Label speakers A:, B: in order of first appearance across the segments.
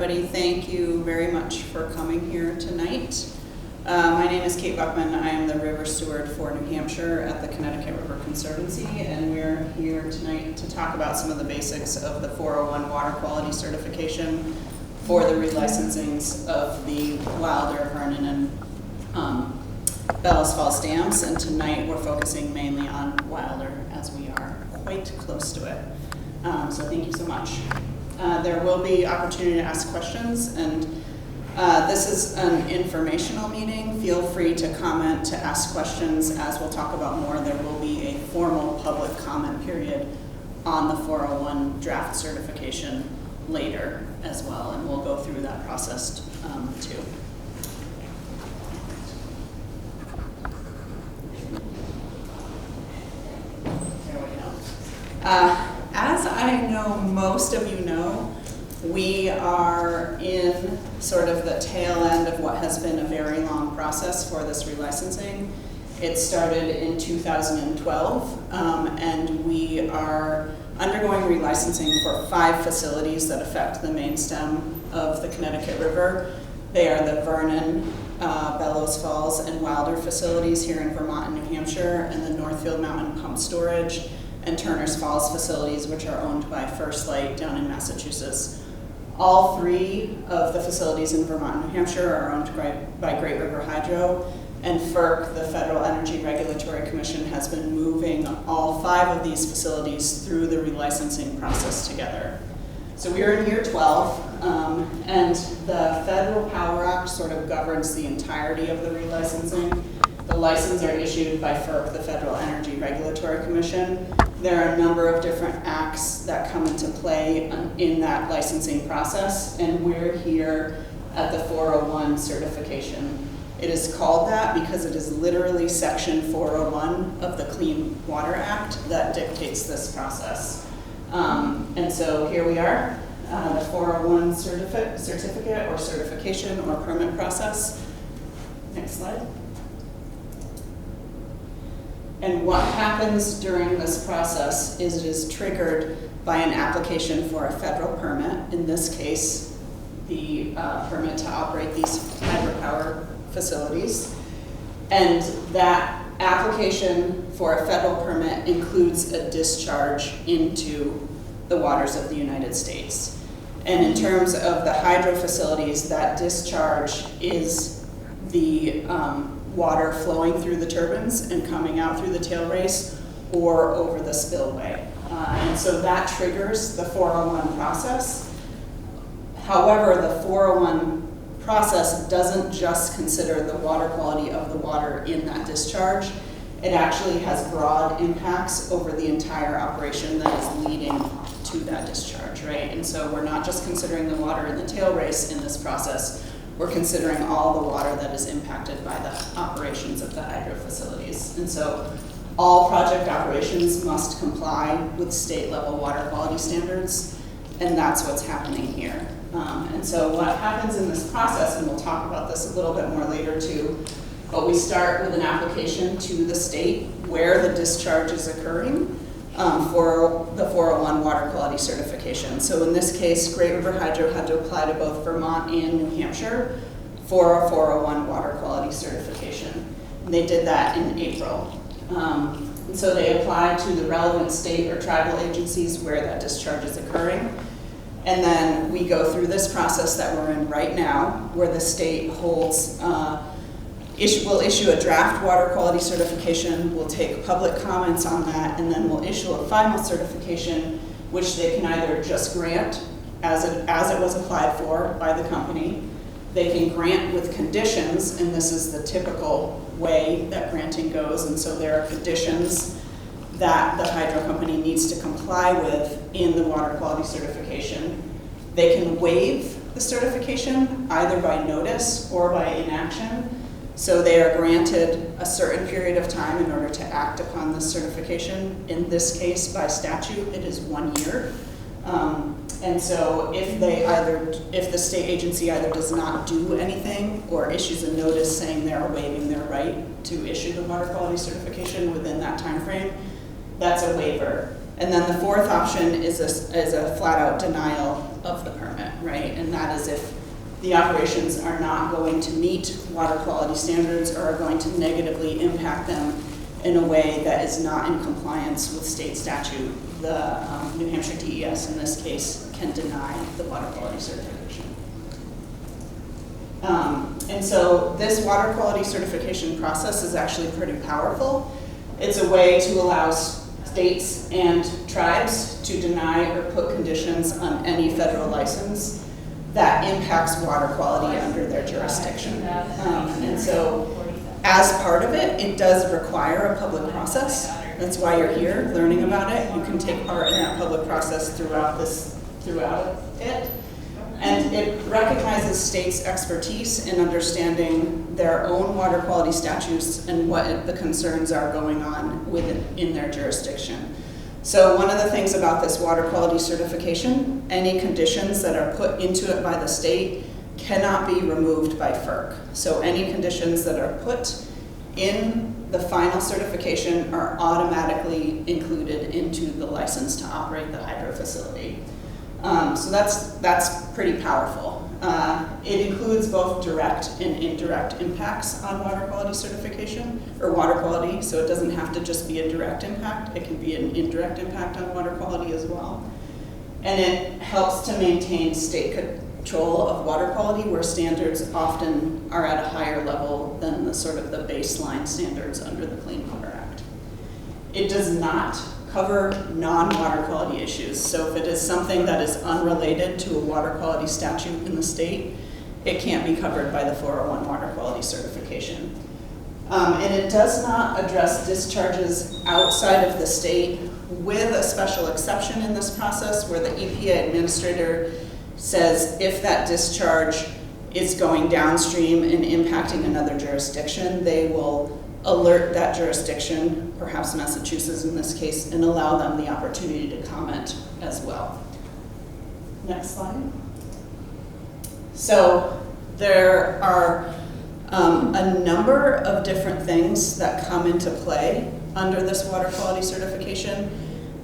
A: everybody. Thank you very much for coming here tonight. My name is Kate Buckman. I am the River Steward for New Hampshire at the Connecticut River Conservancy, and we're here tonight to talk about some of the basics of the 401 water quality certification for the relicensings of the Wilder, Vernon, and Bellows Falls dams. And tonight we're focusing mainly on Wilder as we are quite close to it. So thank you so much. There will be opportunity to ask questions, and this is an informational meeting. Feel free to comment, to ask questions as we'll talk about more. There will be a formal public comment period on the 401 draft certification later as well, and we'll go through that process too. There we go. As I know most of you know, we are in sort of the tail end of what has been a very long process for this relicensing. It started in 2012, and we are undergoing relicensing for 5 facilities that affect the main stem of the Connecticut River. They are the Vernon, Bellows Falls, and Wilder facilities here in Vermont and New Hampshire, and the Northfield Mountain Pump Storage and Turner's Falls facilities, which are owned by First Light down in Massachusetts. All 3 of the facilities in Vermont and New Hampshire are owned by Great River Hydro, and FERC, the Federal Energy Regulatory Commission, has been moving all 5 of these facilities through the relicensing process together. So we are in year 12, and the Federal Power Act sort of governs the entirety of the relicensing. The licenses are issued by FERC, the Federal Energy Regulatory Commission. There are a number of different acts that come into play in that licensing process, and we're here at the 401 certification. It is called that because it is literally Section 401 of the Clean Water Act that dictates this process. And so here we are, the 401 certificate or certification or permit process. Next slide. And what happens during this process is it is triggered by an application for a federal permit, in this case, the permit to operate these hydropower facilities. And that application for a federal permit includes a discharge into the waters of the United States. And in terms of the hydro facilities, that discharge is the water flowing through the turbines and coming out through the tail race or over the spillway. And so that triggers the 401 process. However, the 401 process doesn't just consider the water quality of the water in that discharge. It actually has broad impacts over the entire operation that is leading to that discharge, right? And so we're not just considering the water in the tail race in this process, we're considering all the water that is impacted by the operations of the hydro facilities. And so all project operations must comply with state level water quality standards, and that's what's happening here. And so what happens in this process, and we'll talk about this a little bit more later too, but we start with an application to the state where the discharge is occurring for the 401 water quality certification. So in this case, Great River Hydro had to apply to both Vermont and New Hampshire for a 401 water quality certification. And they did that in April. And so they applied to the relevant state or tribal agencies where that discharge is occurring. And then we go through this process that we're in right now, where the state holds will issue a draft water quality certification, we'll take public comments on that, and then we'll issue a final certification, which they can either just grant as it was applied for by the company. They can grant with conditions, and this is the typical way that granting goes, and so there are conditions that the hydro company needs to comply with in the water quality certification. They can waive the certification either by notice or by inaction. So they are granted a certain period of time in order to act upon this certification. In this case, by statute, it is 1 year. And so if the state agency either does not do anything or issues a notice saying they're waiving their right to issue the water quality certification within that time frame, that's a waiver. And then the fourth option is a flat out denial of the permit, right? And that is if the operations are not going to meet water quality standards or are going to negatively impact them in a way that is not in compliance with state statute. The New Hampshire DES in this case can deny the water quality certification. And so this water quality certification process is actually pretty powerful. It's a way to allow states and tribes to deny or put conditions on any federal license that impacts water quality under their jurisdiction. And so as part of it, it does require a public process. That's why you're here learning about it. You can take part in that public process throughout it. And it recognizes states' expertise in understanding their own water quality statutes and what the concerns are going on in their jurisdiction. So one of the things about this water quality certification, any conditions that are put into it by the state cannot be removed by FERC. So any conditions that are put in the final certification are automatically included into the license to operate the hydro facility. So that's pretty powerful. It includes both direct and indirect impacts on water quality certification, or water quality, so it doesn't have to just be a direct impact, it can be an indirect impact on water quality as well. And it helps to maintain state control of water quality where standards often are at a higher level than the sort of the baseline standards under the Clean Water Act. It does not cover non-water quality issues. So if it is something that is unrelated to a water quality statute in the state, it can't be covered by the 401 water quality certification. And it does not address discharges outside of the state, with a special exception in this process where the EPA administrator says if that discharge is going downstream and impacting another jurisdiction, they will alert that jurisdiction, perhaps Massachusetts in this case, and allow them the opportunity to comment as well. Next slide. So there are a number of different things that come into play under this water quality certification,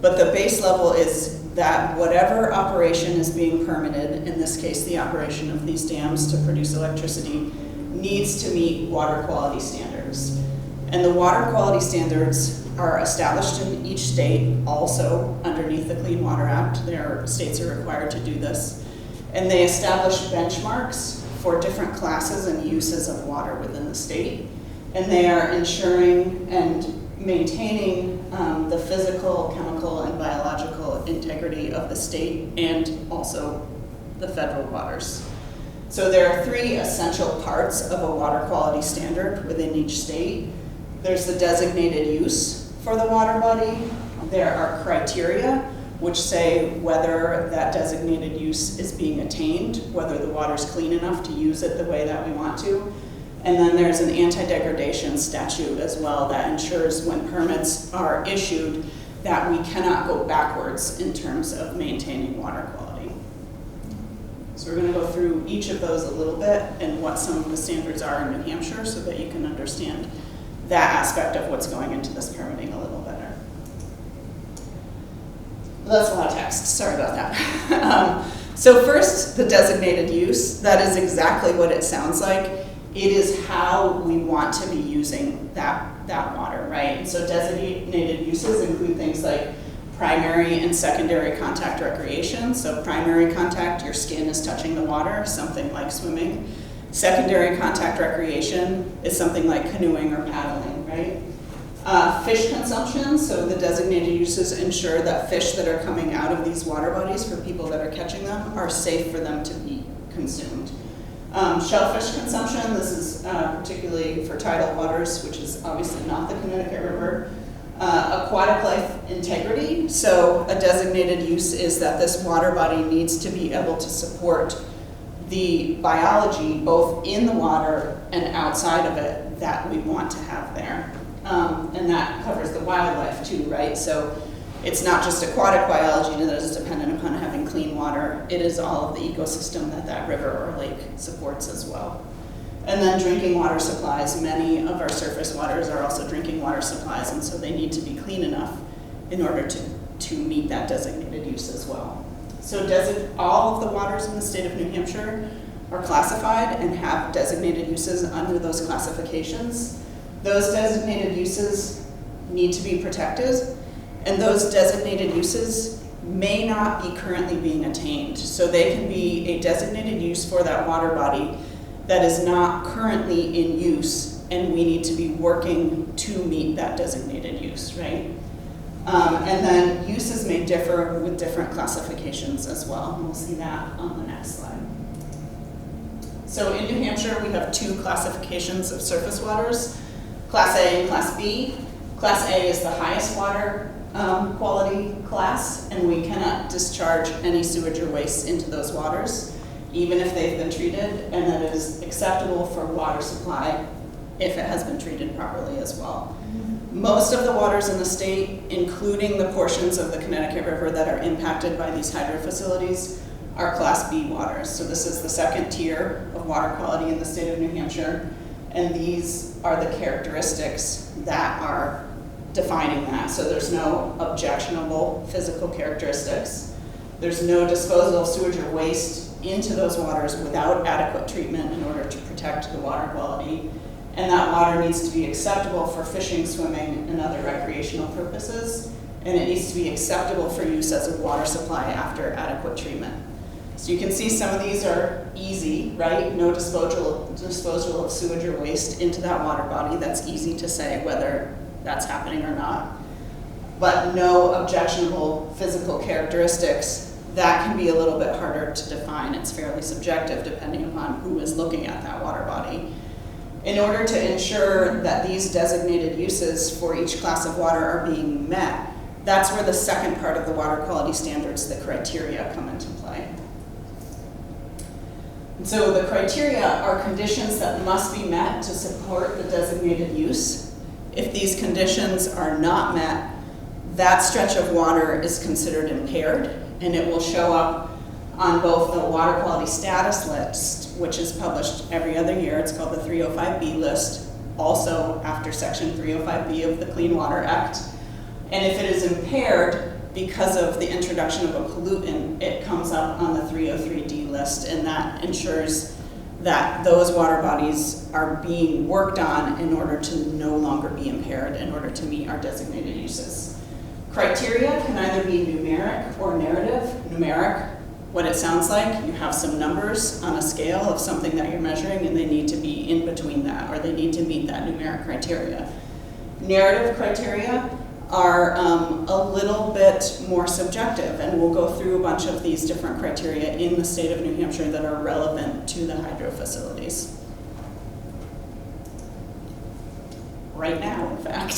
A: but the base level is that whatever operation is being permitted, in this case the operation of these dams to produce electricity, needs to meet water quality standards. And the water quality standards are established in each state, also underneath the Clean Water Act. Their states are required to do this. And they establish benchmarks for different classes and uses of water within the state. And they are ensuring and maintaining the physical, chemical, and biological integrity of the state and also the federal waters. So there are three essential parts of a water quality standard within each state. There's the designated use for the water body. There are criteria which say whether that designated use is being attained, whether the water's clean enough to use it the way that we want to. And then there's an anti-degradation statute as well that ensures when permits are issued that we cannot go backwards in terms of maintaining water quality. So we're going to go through each of those a little bit and what some of the standards are in New Hampshire so that you can understand that aspect of what's going into this permitting a little better. Well, that's a lot of text, sorry about that. So first, the designated use, that is exactly what it sounds like. It is how we want to be using that water, right? And so designated uses include things like primary and secondary contact recreation. So primary contact, your skin is touching the water, something like swimming. Secondary contact recreation is something like canoeing or paddling, right? Fish consumption, so the designated uses ensure that fish that are coming out of these water bodies for people that are catching them are safe for them to be consumed. Shellfish consumption, this is particularly for tidal waters, which is obviously not the Connecticut River. Aquatic life integrity, so a designated use is that this water body needs to be able to support the biology both in the water and outside of it that we want to have there. And that covers the wildlife too, right? So it's not just aquatic biology that is dependent upon having clean water, it is all of the ecosystem that river or lake supports as well. And then drinking water supplies, many of our surface waters are also drinking water supplies, and so they need to be clean enough in order to meet that designated use as well. So all of the waters in the state of New Hampshire are classified and have designated uses under those classifications. Those designated uses need to be protected, and those designated uses may not be currently being attained. So they can be a designated use for that water body that is not currently in use, and we need to be working to meet that designated use, right? And then uses may differ with different classifications as well, and we'll see that on the next slide. So in New Hampshire, we have two classifications of surface waters, Class A and Class B. Class A is the highest water quality class, and we cannot discharge any sewage or waste into those waters, even if they've been treated, and that is acceptable for water supply if it has been treated properly as well. Most of the waters in the state, including the portions of the Connecticut River that are impacted by these hydro facilities, are Class B waters. So this is the second tier of water quality in the state of New Hampshire, and these are the characteristics that are defining that. So there's no objectionable physical characteristics. There's no disposal of sewage or waste into those waters without adequate treatment in order to protect the water quality. And that water needs to be acceptable for fishing, swimming, and other recreational purposes. And it needs to be acceptable for use as a water supply after adequate treatment. So you can see some of these are easy, right? No disposal of sewage or waste into that water body. That's easy to say whether that's happening or not. But no objectionable physical characteristics, that can be a little bit harder to define. It's fairly subjective depending upon who is looking at that water body. In order to ensure that these designated uses for each class of water are being met, that's where the second part of the water quality standards, the criteria, come into play. And so the criteria are conditions that must be met to support the designated use. If these conditions are not met, that stretch of water is considered impaired, and it will show up on both the water quality status list, which is published every other year. It's called the 305B list, also after Section 305B of the Clean Water Act. And if it is impaired because of the introduction of a pollutant, it comes up on the 303D list, and that ensures that those water bodies are being worked on in order to no longer be impaired in order to meet our designated uses. Criteria can either be numeric or narrative. Numeric, what it sounds like, you have some numbers on a scale of something that you're measuring, and they need to be in between that, or they need to meet that numeric criteria. Narrative criteria are a little bit more subjective, and we'll go through a bunch of these different criteria in the state of New Hampshire that are relevant to the hydro facilities. Right now, in fact.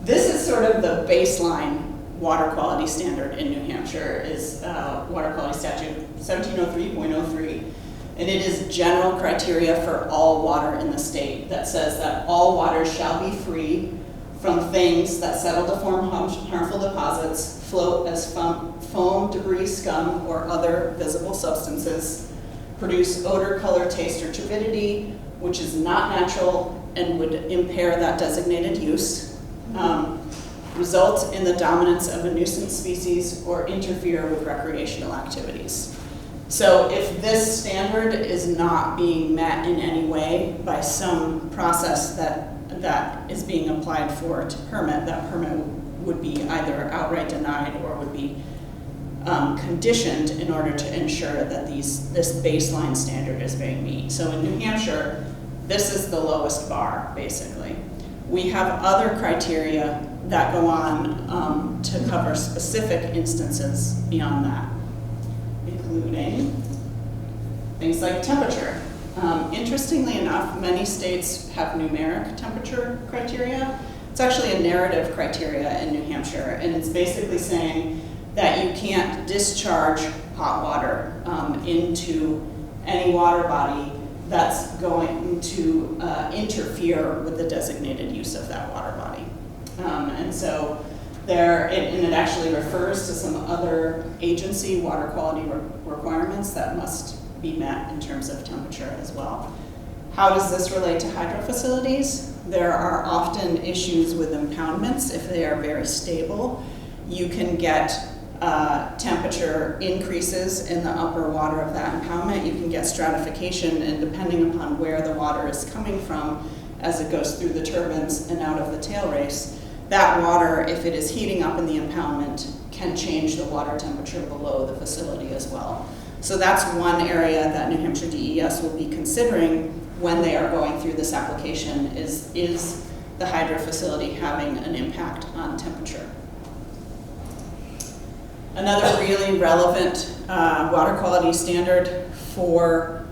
A: This is sort of the baseline water quality standard in New Hampshire, is Water Quality Statute 1703.03. And it is general criteria for all water in the state that says that all water shall be free from things that settle to form harmful deposits, float as foam, debris, scum, or other visible substances, produce odor, color, taste, or turbidity, which is not natural and would impair that designated use, result in the dominance of a nuisance species, or interfere with recreational activities. So if this standard is not being met in any way by some process that is being applied for to permit, that permit would be either outright denied or would be conditioned in order to ensure that this baseline standard is being met. So in New Hampshire, this is the lowest bar, basically. We have other criteria that go on to cover specific instances beyond that, including things like temperature. Interestingly enough, many states have numeric temperature criteria. It's actually a narrative criteria in New Hampshire, and it's basically saying that you can't discharge hot water into any water body that's going to interfere with the designated use of that water body. And so and it actually refers to some other agency water quality requirements that must be met in terms of temperature as well. How does this relate to hydro facilities? There are often issues with impoundments if they are very stable. You can get temperature increases in the upper water of that impoundment, you can get stratification, and depending upon where the water is coming from as it goes through the turbines and out of the tail race, that water, if it is heating up in the impoundment, can change the water temperature below the facility as well. So that's one area that New Hampshire DES will be considering when they are going through this application is the hydro facility having an impact on temperature. Another really relevant water quality standard for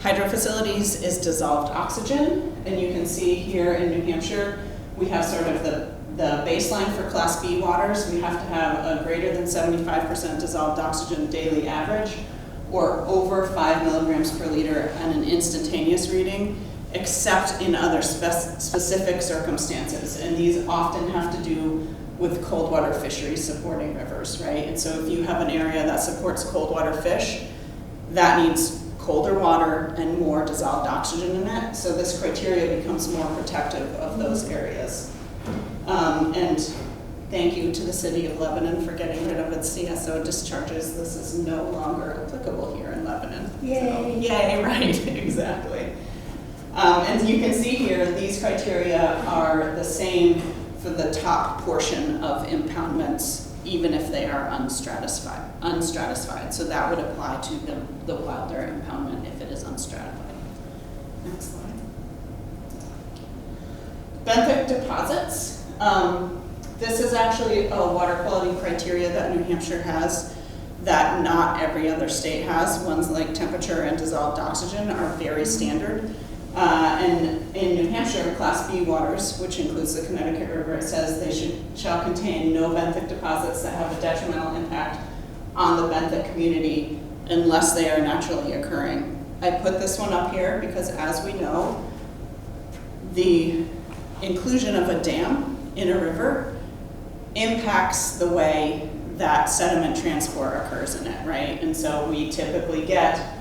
A: hydro facilities is dissolved oxygen. And you can see here in New Hampshire, we have sort of the baseline for Class B waters. We have to have a greater than 75% dissolved oxygen daily average, or over 5 milligrams per liter and an instantaneous reading, except in other specific circumstances. And these often have to do with cold water fisheries supporting rivers, right? And so if you have an area that supports cold water fish, that needs colder water and more dissolved oxygen in it. So this criteria becomes more protective of those areas. And thank you to the city of Lebanon for getting rid of its CSO discharges. This is no longer applicable here in Lebanon.
B: Yay.
A: So, yay, right, exactly. And you can see here, these criteria are the same for the top portion of impoundments, even if they are unstratified. So that would apply to the Wilder impoundment if it is unstratified. Next slide. Benthic deposits. This is actually a water quality criteria that New Hampshire has that not every other state has. Ones like temperature and dissolved oxygen are very standard. And in New Hampshire, Class B waters, which includes the Connecticut River, it says they shall contain no benthic deposits that have a detrimental impact on the benthic community unless they are naturally occurring. I put this one up here because, as we know, the inclusion of a dam in a river impacts the way that sediment transport occurs in it, right? And so we typically get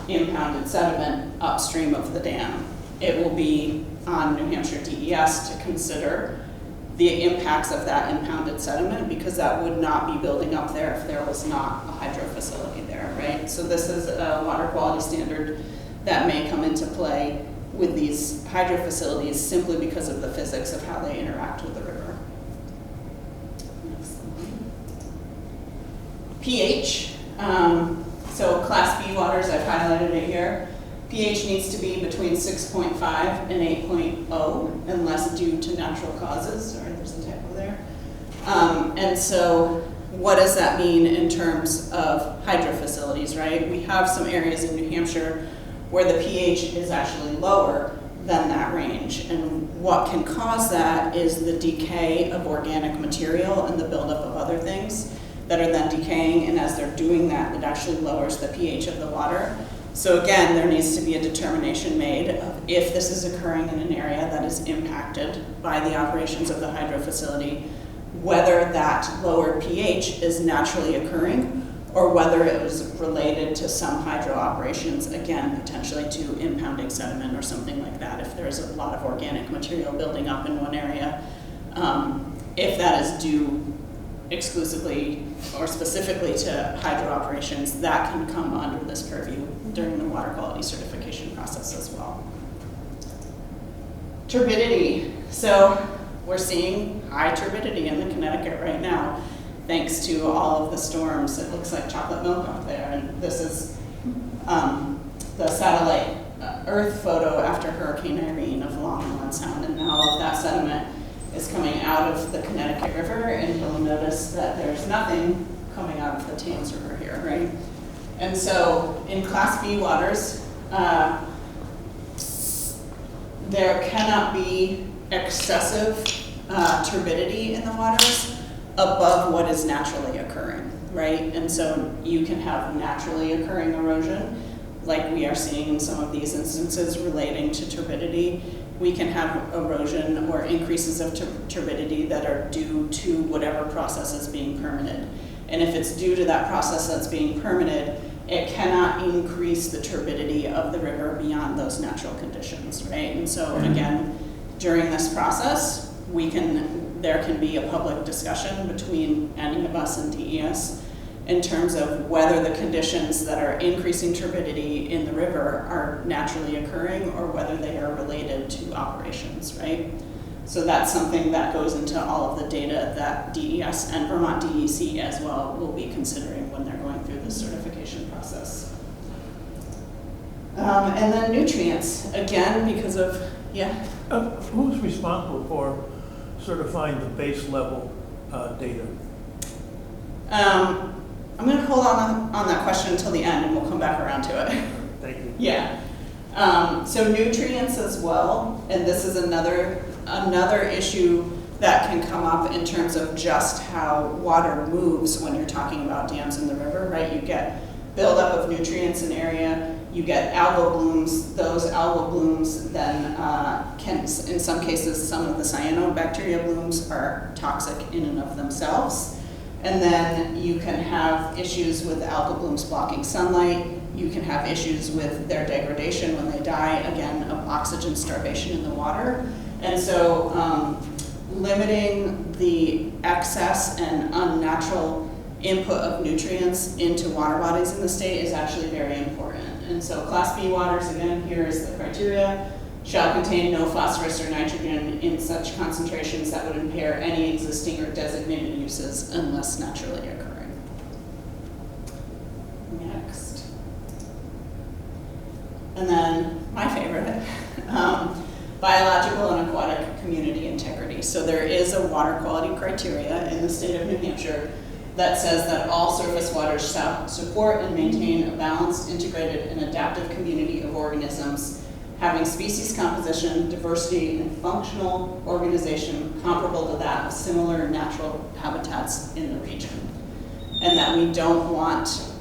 A: impounded sediment upstream of the dam. It will be on New Hampshire DES to consider the impacts of that impounded sediment, because that would not be building up there if there was not a hydro facility there, right? So this is a water quality standard that may come into play with these hydro facilities simply because of the physics of how they interact with the river. Next slide. pH. So Class B waters, I've highlighted it here. pH needs to be between 6.5 and 8.0 unless due to natural causes. Sorry, there's a typo there. And so what does that mean in terms of hydro facilities, right? We have some areas in New Hampshire where the pH is actually lower than that range. And what can cause that is the decay of organic material and the buildup of other things that are then decaying, and as they're doing that, it actually lowers the pH of the water. So again, there needs to be a determination made of if this is occurring in an area that is impacted by the operations of the hydro facility, whether that lower pH is naturally occurring or whether it was related to some hydro operations, again, potentially to impounding sediment or something like that. If there's a lot of organic material building up in one area, if that is due exclusively or specifically to hydro operations, that can come under this purview during the water quality certification process as well. Turbidity. So we're seeing high turbidity in the Connecticut right now, thanks to all of the storms. It looks like chocolate milk up there. And this is the satellite Earth photo after Hurricane Irene of Long Island Sound, and now all of that sediment is coming out of the Connecticut River, and you'll notice that there's nothing coming out of the Thames River here, right? And so in Class B waters, there cannot be excessive turbidity in the waters above what is naturally occurring, right? And so you can have naturally occurring erosion, like we are seeing in some of these instances relating to turbidity. We can have erosion or increases of turbidity that are due to whatever process is being permitted. And if it's due to that process that's being permitted, it cannot increase the turbidity of the river beyond those natural conditions, right? And so again, during this process, there can be a public discussion between any of us and DES in terms of whether the conditions that are increasing turbidity in the river are naturally occurring or whether they are related to operations, right? So that's something that goes into all of the data that DES and Vermont DEC as well will be considering when they're going through the certification process. And then nutrients, again, because of, yeah?
B: Who's responsible for certifying the base level data?
A: I'm going to hold on that question until the end, and we'll come back around to it.
B: Thank you.
A: Yeah. So nutrients as well, and this is another issue that can come up in terms of just how water moves when you're talking about dams in the river, right? You get buildup of nutrients in area, you get algal blooms. Those algal blooms then can, in some cases, some of the cyanobacteria blooms are toxic in and of themselves. And then you can have issues with algal blooms blocking sunlight. You can have issues with their degradation when they die, again, of oxygen starvation in the water. And so limiting the excess and unnatural input of nutrients into water bodies in the state is actually very important. And so Class B waters, again, here is the criteria, shall contain no phosphorus or nitrogen in such concentrations that would impair any existing or designated uses unless naturally occurring. Next. And then my favorite, biological and aquatic community integrity. So there is a water quality criteria in the state of New Hampshire that says that all surface waters shall support and maintain a balanced, integrated, and adaptive community of organisms having species composition, diversity, and functional organization comparable to that of similar natural habitats in the region. And that we don't want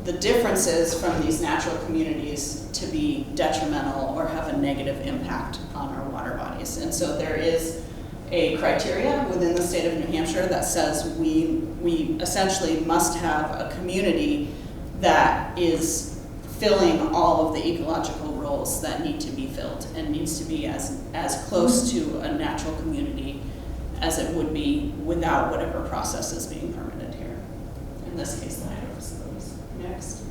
A: the differences from these natural communities to be detrimental or have a negative impact on our water bodies. And so there is a criteria within the state of New Hampshire that says we essentially must have a community that is filling all of the ecological roles that need to be filled and needs to be as close to a natural community as it would be without whatever process is being permitted here. In this case, the hydro facilities. Next.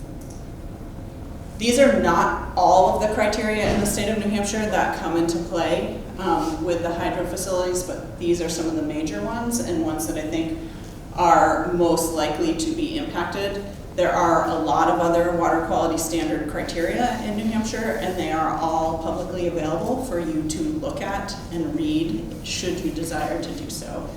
A: These are not all of the criteria in the state of New Hampshire that come into play with the hydro facilities, but these are some of the major ones and ones that I think are most likely to be impacted. There are a lot of other water quality standard criteria in New Hampshire, and they are all publicly available for you to look at and read should you desire to do so.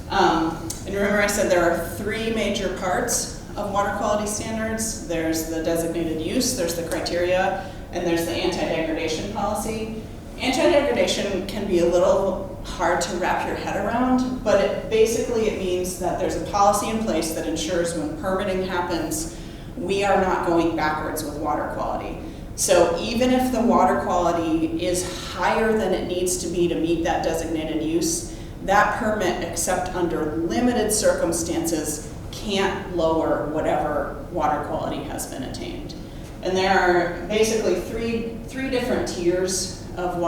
A: And remember I said there are three major parts of water quality standards. There's the designated use, there's the criteria, and there's the anti-degradation policy. Anti-degradation can be a little hard to wrap your head around, but it means that there's a policy in place that ensures when permitting happens, we are not going backwards with water quality. So even if the water quality is higher than it needs to be to meet that designated use, that permit, except under limited circumstances, can't lower whatever water quality has been attained. And there are basically three different tiers of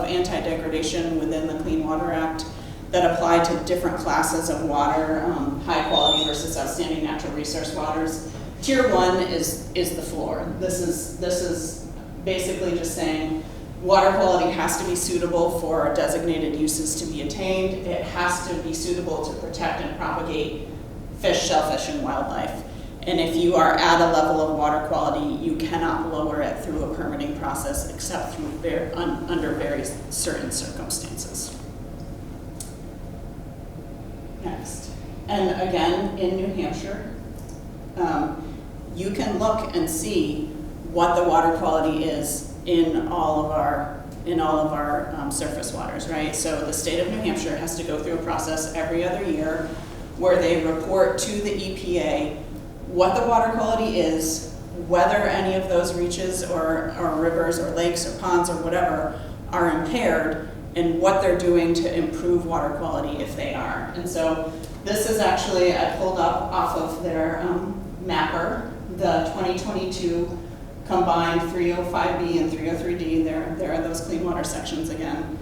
A: anti-degradation within the Clean Water Act that apply to different classes of water, high quality versus outstanding natural resource waters. Tier 1 is the floor. This is basically just saying water quality has to be suitable for designated uses to be attained. It has to be suitable to protect and propagate fish, shellfish, and wildlife. And if you are at a level of water quality, you cannot lower it through a permitting process except through under very certain circumstances. Next. And again, in New Hampshire, you can look and see what the water quality is in all of our surface waters, right? So the state of New Hampshire has to go through a process every other year where they report to the EPA what the water quality is, whether any of those reaches or rivers or lakes or ponds or whatever are impaired, and what they're doing to improve water quality if they are. And so this is actually, I pulled up off of their mapper, the 2022 combined 305B and 303D. There are those clean water sections again.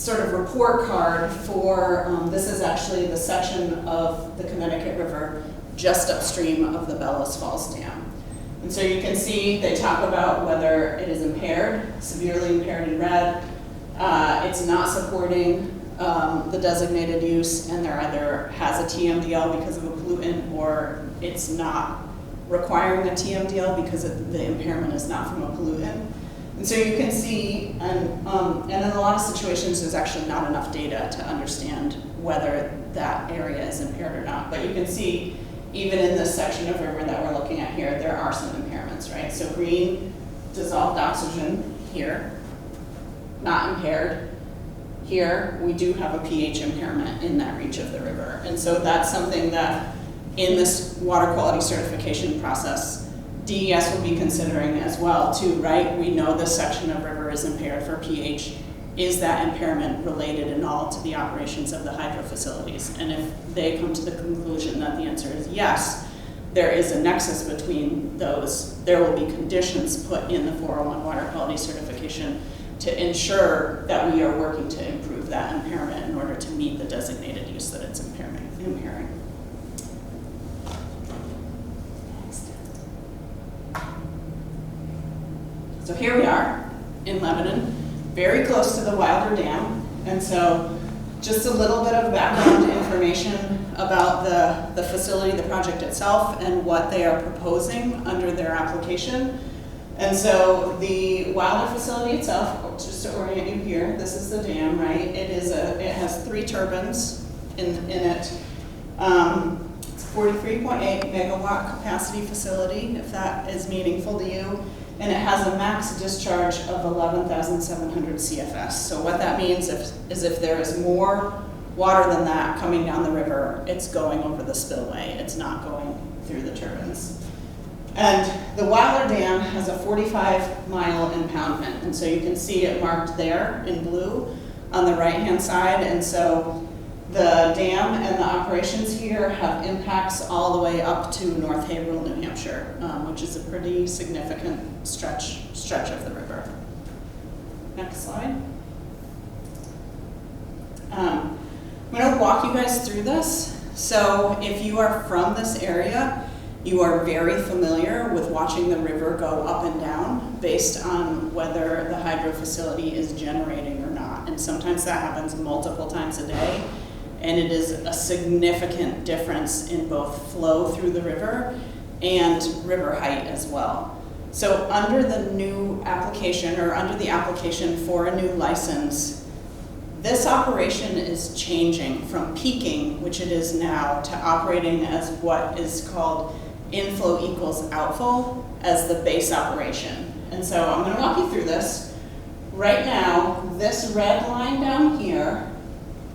A: sort of report card for, this is actually the section of the Connecticut River just upstream of the Bellows Falls Dam. And so you can see they talk about whether it is impaired, severely impaired in red. It's not supporting the designated use, and there either has a TMDL because of a pollutant, or it's not requiring a TMDL because the impairment is not from a pollutant. And so you can see, and in a lot of situations, there's actually not enough data to understand whether that area is impaired or not. But you can see, even in this section of river that we're looking at here, there are some impairments, right? So green, dissolved oxygen here, not impaired. Here, we do have a pH impairment in that reach of the river. And so that's something that in this water quality certification process, DES will be considering as well too, right? We know this section of river is impaired for pH. Is that impairment related in all to the operations of the hydro facilities? And if they come to the conclusion that the answer is yes, there is a nexus between those, there will be conditions put in the 401 water quality certification to ensure that we are working to improve that impairment in order to meet the designated use that it's impairing. So here we are in Lebanon, very close to the Wilder Dam. And so just a little bit of background information about the facility, the project itself, and what they are proposing under their application. And so the Wilder facility itself, just to orient you here, this is the dam, right? It has 3 turbines in it. It's a 43.8 megawatt capacity facility, if that is meaningful to you. And it has a max discharge of 11,700 CFS. So what that means is if there is more water than that coming down the river, it's going over the spillway. It's not going through the turbines. And the Wilder Dam has a 45-mile impoundment. And so you can see it marked there in blue on the right-hand side. And so the dam and the operations here have impacts all the way up to North Haverhill, New Hampshire, which is a pretty significant stretch of the river. Next slide. I'm going to walk you guys through this. So if you are from this area, you are very familiar with watching the river go up and down based on whether the hydro facility is generating or not. And sometimes that happens multiple times a day. And it is a significant difference in both flow through the river and river height as well. So under the new application, or under the application for a new license, this operation is changing from peaking, which it is now, to operating as what is called inflow equals outflow as the base operation. And so I'm going to walk you through this. Right now, this red line down here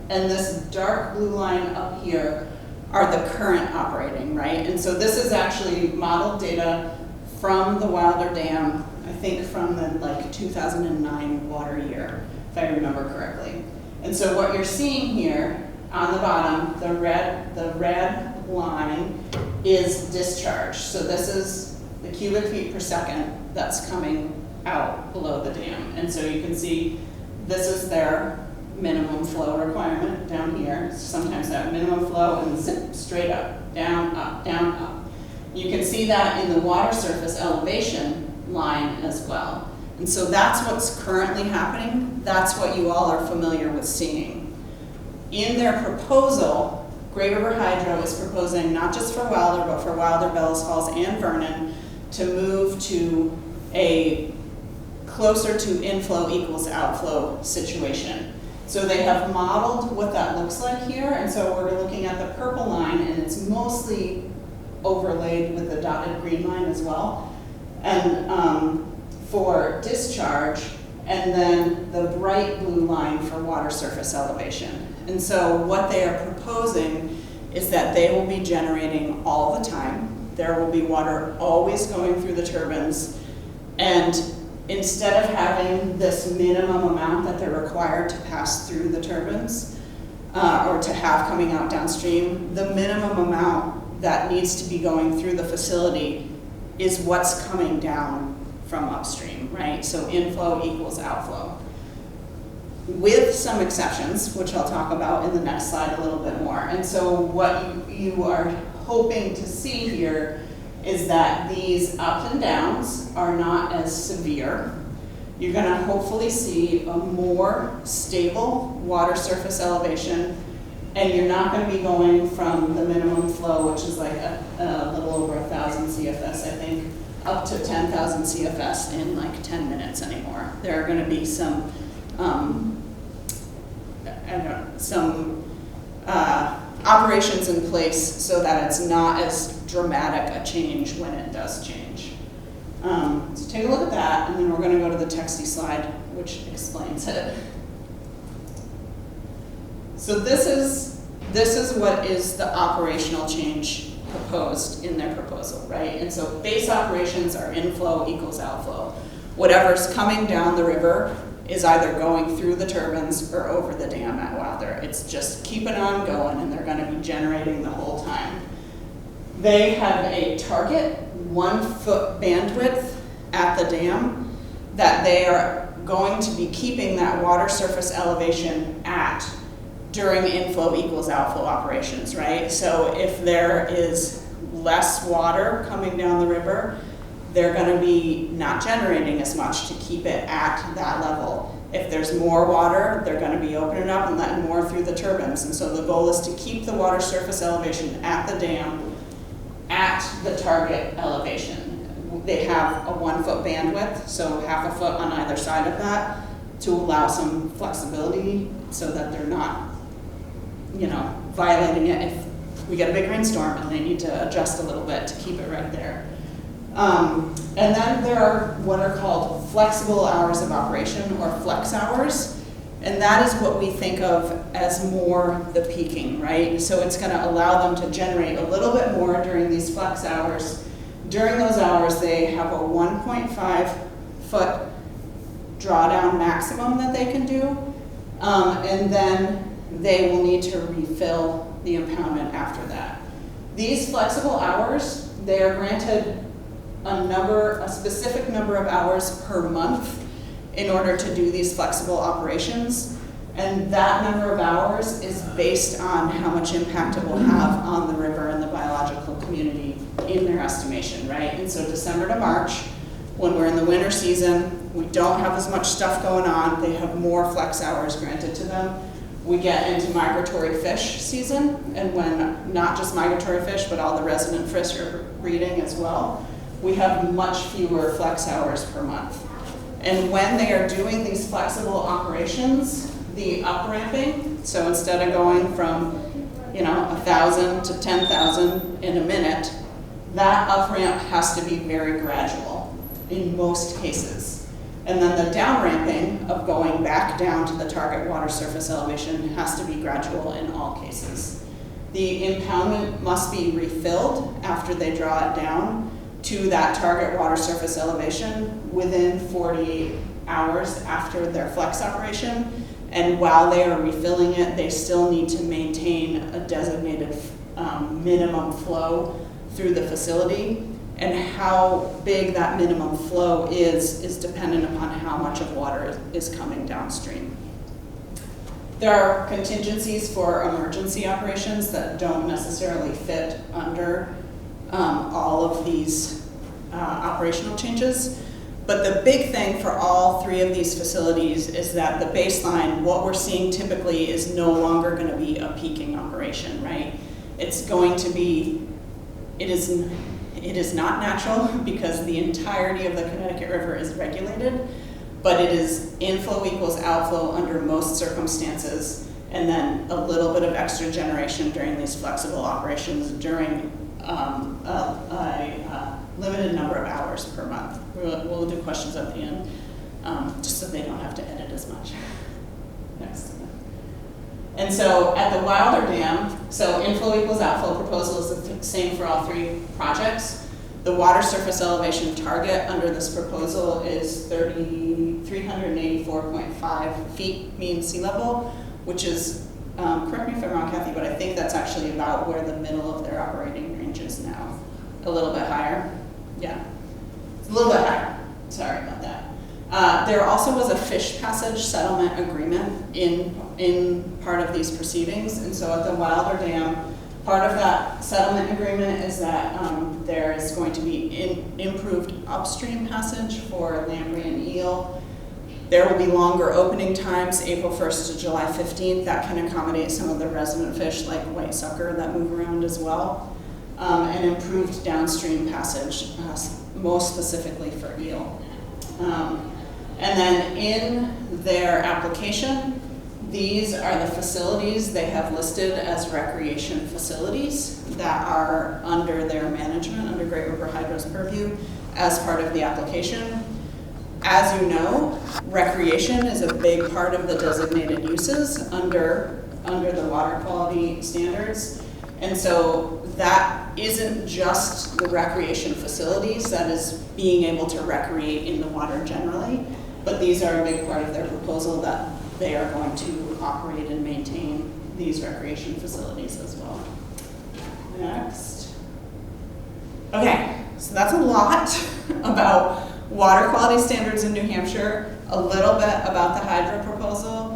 A: and this dark blue line up here are the current operating, right? And so this is actually modeled data from the Wilder Dam, I think from the 2009 water year, if I remember correctly. And so what you're seeing here on the bottom, the red line is discharge. So this is the cubic feet per second that's coming out below the dam. And so you can see this is their minimum flow requirement down here. Sometimes that minimum flow and zip straight up, down, up, down, up. You can see that in the water surface elevation line as well. And so that's what's currently happening. That's what you all are familiar with seeing. In their proposal, Grey River Hydro is proposing, not just for Wilder, but for Wilder, Bellows Falls, and Vernon, to move to a closer to inflow equals outflow situation. So they have modeled what that looks like here, and so we're looking at the purple line, and it's mostly overlaid with the dotted green line as well, and for discharge, and then the bright blue line for water surface elevation. And so what they are proposing is that they will be generating all the time. There will be water always going through the turbines, and instead of having this minimum amount that they're required to pass through the turbines or to have coming out downstream, the minimum amount that needs to be going through the facility is what's coming down from upstream, right? So inflow equals outflow. with some exceptions, which I'll talk about in the next slide a little bit more. And so what you are hoping to see here is that these ups and downs are not as severe. You're going to hopefully see a more stable water surface elevation, and you're not going to be going from the minimum flow, which is like a little over 1,000 CFS, I think, up to 10,000 CFS in like 10 minutes anymore. There are going to be some operations in place so that it's not as dramatic a change when it does change. So take a look at that, and then we're going to go to the texty slide, which explains it. So this is what is the operational change proposed in their proposal, right? And so base operations are inflow equals outflow. Whatever's coming down the river is either going through the turbines or over the dam at Wilder. It's just keeping on going, and they're going to be generating the whole time. They have a target 1 foot bandwidth at the dam that they are going to be keeping that water surface elevation at during inflow equals outflow operations, right? So if there is less water coming down the river, they're going to be not generating as much to keep it at that level. If there's more water, they're going to be opening up and letting more through the turbines. And so the goal is to keep the water surface elevation at the dam at the target elevation. They have a 1 foot bandwidth, so half a foot on either side of that to allow some flexibility so that they're not, violating it if we get a big rainstorm and they need to adjust a little bit to keep it right there. And then there are what are called flexible hours of operation, or flex hours. And that is what we think of as more the peaking, right? So it's going to allow them to generate a little bit more during these flex hours. During those hours, they have a 1.5 foot drawdown maximum that they can do. And then they will need to refill the impoundment after that. These flexible hours, they are granted a specific number of hours per month in order to do these flexible operations. And that number of hours is based on how much impact it will have on the river and the biological community in their estimation, right? And so December to March, when we're in the winter season, we don't have as much stuff going on, they have more flex hours granted to them. We get into migratory fish season, and when not just migratory fish, but all the resident fish are breeding as well, we have much fewer flex hours per month. And when they are doing these flexible operations, the up-ramping, so instead of going from 1,000 to 10,000 in a minute, that up-ramp has to be very gradual in most cases. And then the down-ramping of going back down to the target water surface elevation has to be gradual in all cases. The impoundment must be refilled after they draw it down to that target water surface elevation within 48 hours after their flex operation. And while they are refilling it, they still need to maintain a designated minimum flow through the facility. And how big that minimum flow is dependent upon how much of water is coming downstream. There are contingencies for emergency operations that don't necessarily fit under all of these operational changes. But the big thing for all three of these facilities is that the baseline, what we're seeing typically, is no longer going to be a peaking operation, right? It's going to be, it is not natural because the entirety of the Connecticut River is regulated, but it is inflow equals outflow under most circumstances, and then a little bit of extra generation during these flexible operations during a limited number of hours per month. We'll do questions at the end, just so they don't have to edit as much. Next. And so at the Wilder Dam, so inflow equals outflow proposal is the same for all three projects. The water surface elevation target under this proposal is 384.5 feet mean sea level, which is, correct me if I'm wrong, Kathy, but I think that's actually about where the middle of their operating range is now. A little bit higher. Yeah, it's a little bit higher. Sorry about that. There also was a fish passage settlement agreement in part of these proceedings, and so at the Wilder Dam, part of that settlement agreement is that there is going to be improved upstream passage for lamprey and eel. There will be longer opening times, April 1st to July 15th. That can accommodate some of the resident fish like white sucker that move around as well. And improved downstream passage, most specifically for eel. And then in their application, these are the facilities they have listed as recreation facilities that are under their management, under Great River Hydro's purview, as part of the application. As you know, recreation is a big part of the designated uses under the water quality standards. And so that isn't just the recreation facilities, that is being able to recreate in the water generally, but these are a big part of their proposal that they are going to operate and maintain these recreation facilities as well. Next. Okay, so that's a lot about water quality standards in New Hampshire, a little bit about the hydro proposal.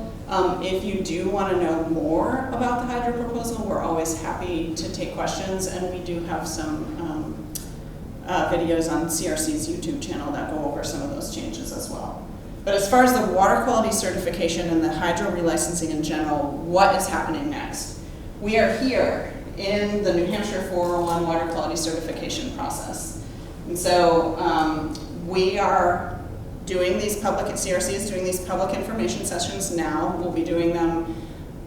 A: If you do want to know more about the hydro proposal, we're always happy to take questions, and we do have some videos on CRC's YouTube channel that go over some of those changes as well. But as far as the water quality certification and the hydro relicensing in general, what is happening next? We are here in the New Hampshire 401 water quality certification process. And so we are doing these CRC is doing these public information sessions now. We'll be doing them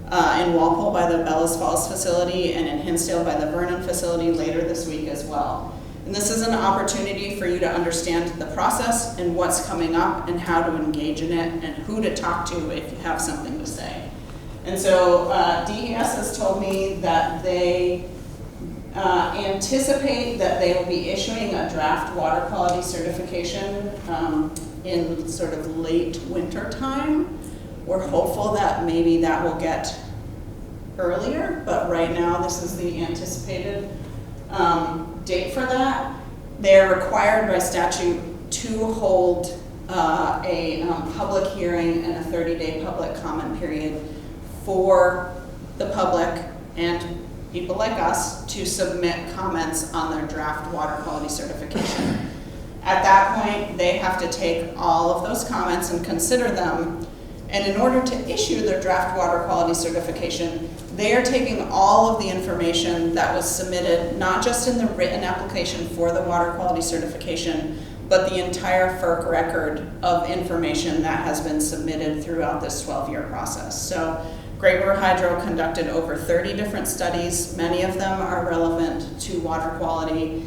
A: in Walpole by the Bellows Falls facility and in Hinsdale by the Vernon facility later this week as well. And this is an opportunity for you to understand the process and what's coming up and how to engage in it and who to talk to if you have something to say. And so DES has told me that they anticipate that they will be issuing a draft water quality certification in sort of late winter time. We're hopeful that maybe that will get earlier, but right now this is the anticipated date for that. They're required by statute to hold a public hearing and a 30-day public comment period for the public and people like us to submit comments on their draft water quality certification. At that point, they have to take all of those comments and consider them. And in order to issue their draft water quality certification, they are taking all of the information that was submitted, not just in the written application for the water quality certification, but the entire FERC record of information that has been submitted throughout this 12-year process. So Great River Hydro conducted over 30 different studies. Many of them are relevant to water quality.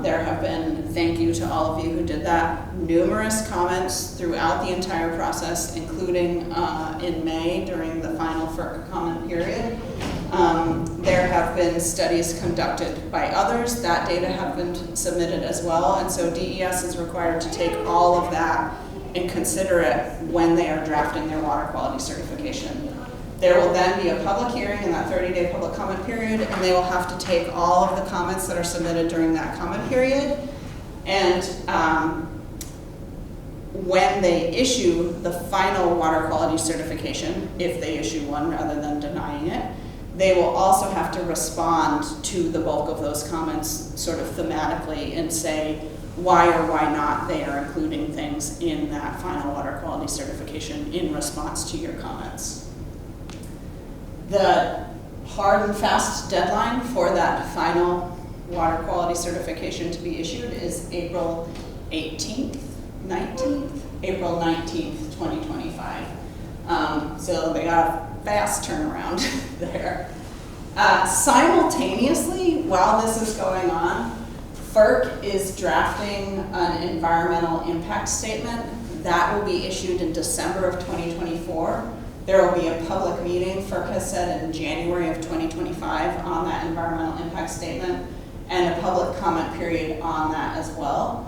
A: There have been, thank you to all of you who did that, numerous comments throughout the entire process, including in May during the final FERC comment period. There have been studies conducted by others. That data have been submitted as well, and so DES is required to take all of that and consider it when they are drafting their water quality certification. There will then be a public hearing in that 30-day public comment period, and they will have to take all of the comments that are submitted during that comment period. And when they issue the final water quality certification, if they issue one rather than denying it, they will also have to respond to the bulk of those comments sort of thematically and say why or why not they are including things in that final water quality certification in response to your comments. The hard and fast deadline for that final water quality certification to be issued is April 19th, April 19th, 2025. So they got a fast turnaround there. Simultaneously, while this is going on, FERC is drafting an environmental impact statement that will be issued in December of 2024. There will be a public meeting, FERC has said, in January of 2025 on that environmental impact statement, and a public comment period on that as well.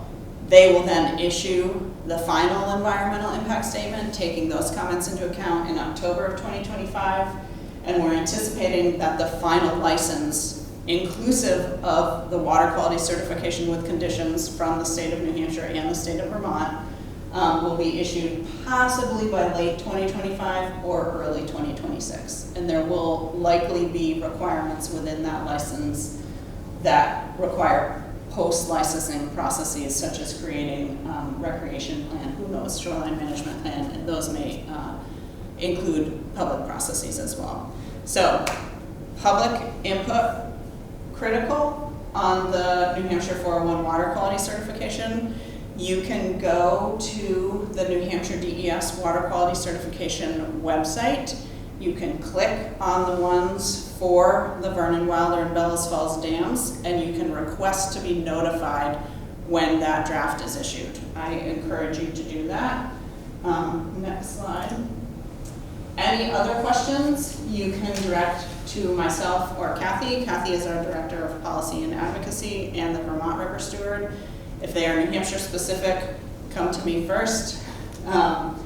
A: They will then issue the final environmental impact statement, taking those comments into account in October of 2025, and we're anticipating that the final license, inclusive of the water quality certification with conditions from the state of New Hampshire and the state of Vermont, will be issued possibly by late 2025 or early 2026. And there will likely be requirements within that license that require post-licensing processes, such as creating recreation plan, who knows, shoreline management plan, and those may include public processes as well. So public input critical on the New Hampshire 401 water quality certification. You can go to the New Hampshire DES water quality certification website. You can click on the ones for the Vernon, Wilder, and Bellows Falls dams, and you can request to be notified when that draft is issued. I encourage you to do that. Next slide. Any other questions you can direct to myself or Kathy. Kathy is our Director of Policy and Advocacy and the Vermont River Steward. If they are New Hampshire specific, come to me first. And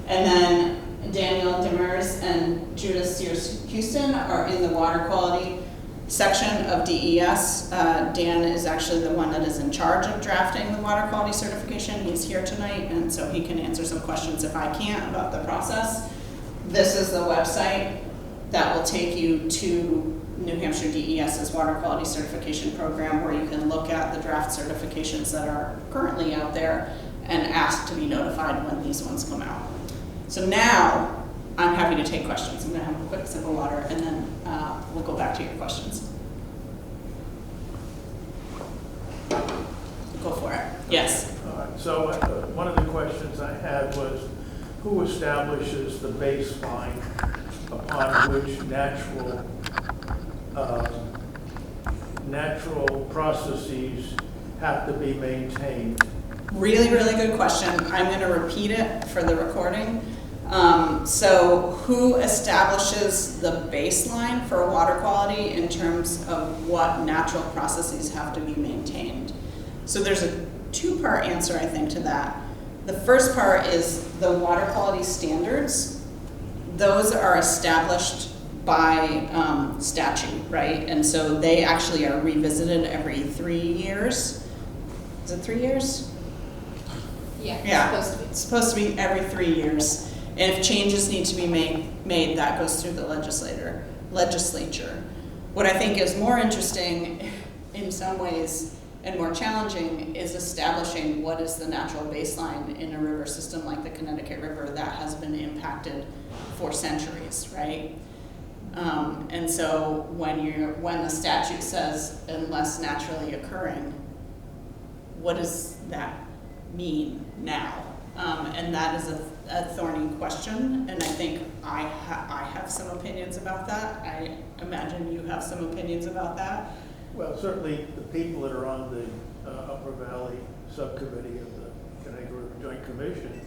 A: then Daniel Demers and Judith Sears Houston are in the water quality section of DES. Dan is actually the one that is in charge of drafting the water quality certification. He's here tonight, and so he can answer some questions if I can't about the process. This is the website that will take you to New Hampshire DES's water quality certification program, where you can look at the draft certifications that are currently out there and ask to be notified when these ones come out. So now I'm happy to take questions. I'm going to have a quick sip of water, and then we'll go back to your questions. Go for it. Yes.
B: All right. So one of the questions I had was, who establishes the baseline upon which natural processes have to be maintained?
A: Really, really good question. I'm going to repeat it for the recording. So who establishes the baseline for water quality in terms of what natural processes have to be maintained? So there's a two-part answer, I think, to that. The first part is the water quality standards. Those are established by statute, right? And so they actually are revisited every 3 years. Is it 3 years? Yeah. It's supposed to be every 3 years. And if changes need to be made, that goes through the legislature. What I think is more interesting in some ways and more challenging is establishing what is the natural baseline in a river system like the Connecticut River that has been impacted for centuries, right? And so when the statute says unless naturally occurring, what does that mean now? And that is a thorny question, and I think I have some opinions about that. I imagine you have some opinions about that.
B: Well, certainly the people that are on the Upper Valley Subcommittee of the Connecticut River Joint Commission,